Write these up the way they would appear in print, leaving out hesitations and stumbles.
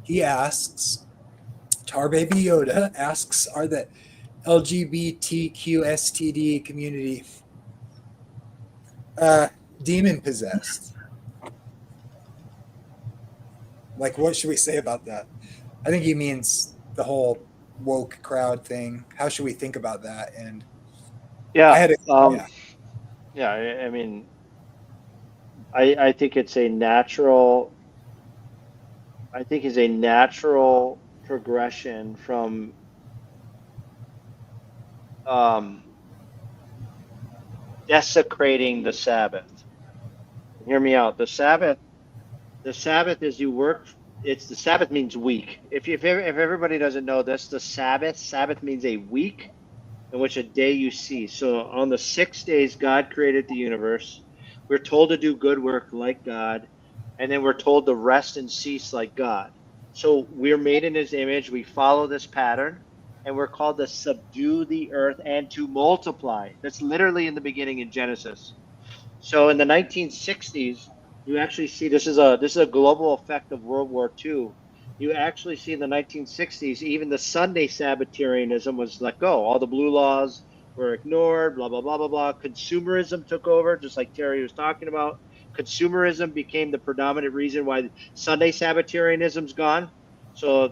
he asks, Tar Baby Yoda asks, are the LGBTQSTD community demon possessed? Like, what should we say about that? I think he means the whole woke crowd thing. How should we think about that? And I Yeah. had a, Um, yeah, yeah. I mean, I think it's a natural. I think is a natural progression from um, desecrating the Sabbath. Hear me out. The Sabbath is you work. It's the Sabbath means week. If everybody doesn't know this, the Sabbath means a week in which a day you see. So on the 6 days, God created the universe. We're told to do good work like God, and then we're told to rest and cease like God. So we're made in His image. We follow this pattern, and we're called to subdue the earth and to multiply. That's literally in the beginning in Genesis. So in the 1960s, you actually see this is a global effect of World War II. You actually see in the 1960s, even the Sunday Sabbatarianism was let go. All the blue laws were ignored, blah, blah, blah, blah, blah. Consumerism took over, just like Terry was talking about. Consumerism became the predominant reason why Sunday Sabbatarianism's gone. So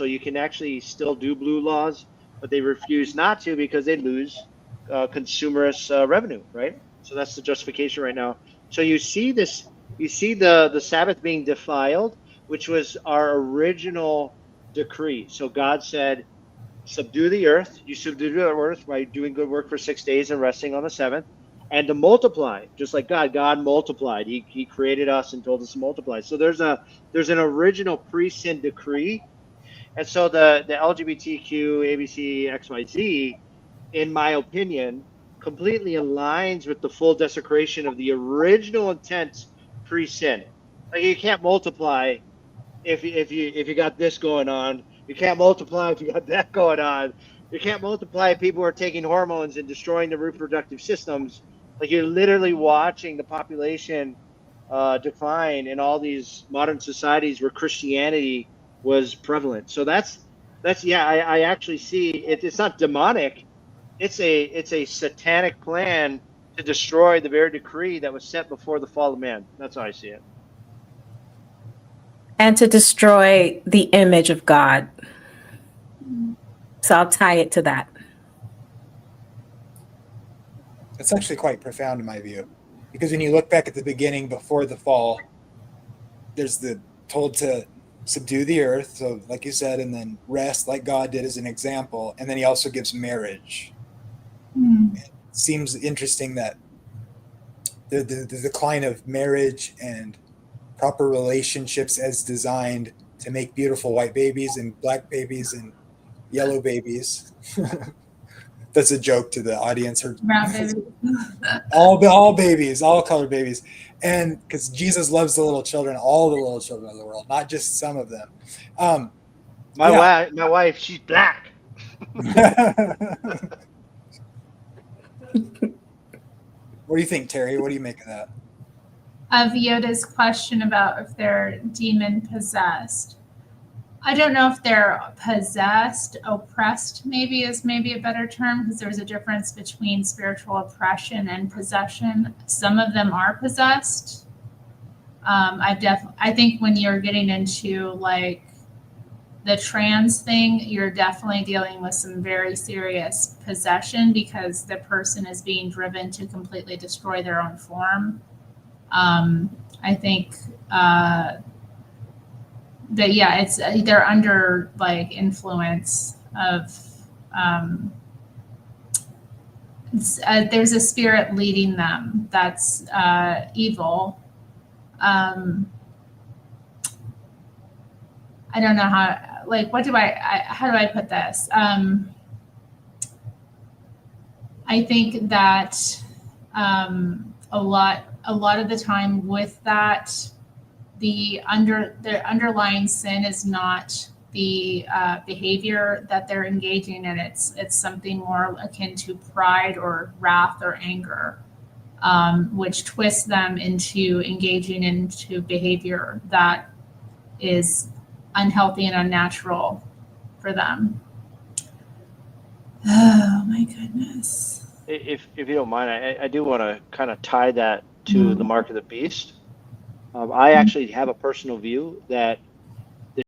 you can actually still do blue laws, but they refuse not to because they lose consumerist revenue, right? So that's the justification right now. So you see this, you see the Sabbath being defiled, which was our original decree. So God said, subdue the earth. You subdue the earth by doing good work for 6 days and resting on the seventh, and to multiply, just like God multiplied. He created us and told us to multiply. So there's an original pre-sin decree, and so the LGBTQ ABC XYZ, in my opinion, completely aligns with the full desecration of the original intent pre-sin. Like you can't multiply if you got this going on. You can't multiply if you got that going on. You can't multiply if people are taking hormones and destroying the reproductive systems. Like you're literally watching the population decline in all these modern societies where Christianity was prevalent. So that's yeah, I actually see it, it's not demonic. It's a satanic plan to destroy the very decree that was set before the fall of man. That's how I see it. And to destroy the image of God. So I'll tie it to that. it's actually quite profound in my view. Because when you look back at the beginning before the fall, there's the told to subdue the earth, so like you said, and then rest like God did as an example, and then he also gives marriage. It seems interesting that the decline of marriage and proper relationships as designed to make beautiful white babies and black babies and yellow babies. That's a joke to the audience. Brown baby. all babies, all colored babies, and because Jesus loves the little children, all the little children of the world, not just some of them. Yeah. My wife, she's black. What do you think, Terry? What do you make of that? Of Yoda's question about if they're demon possessed. I don't know if they're possessed, oppressed maybe is maybe a better term, because there's a difference between spiritual oppression and possession. Some of them are possessed. I think when you're getting into like the trans thing, you're definitely dealing with some very serious possession because the person is being driven to completely destroy their own form. I think that yeah, it's they're under like influence of there's a spirit leading them that's evil. I don't know how, like, what do how do I put this? I think that a lot of the time with that, the underlying sin is not the behavior that they're engaging in. It's something more akin to pride or wrath or anger, which twists them into engaging into behavior that is unhealthy and unnatural for them. Oh my goodness. If you don't mind, I do want to kind of tie that to the mark of the beast. I actually have a personal view that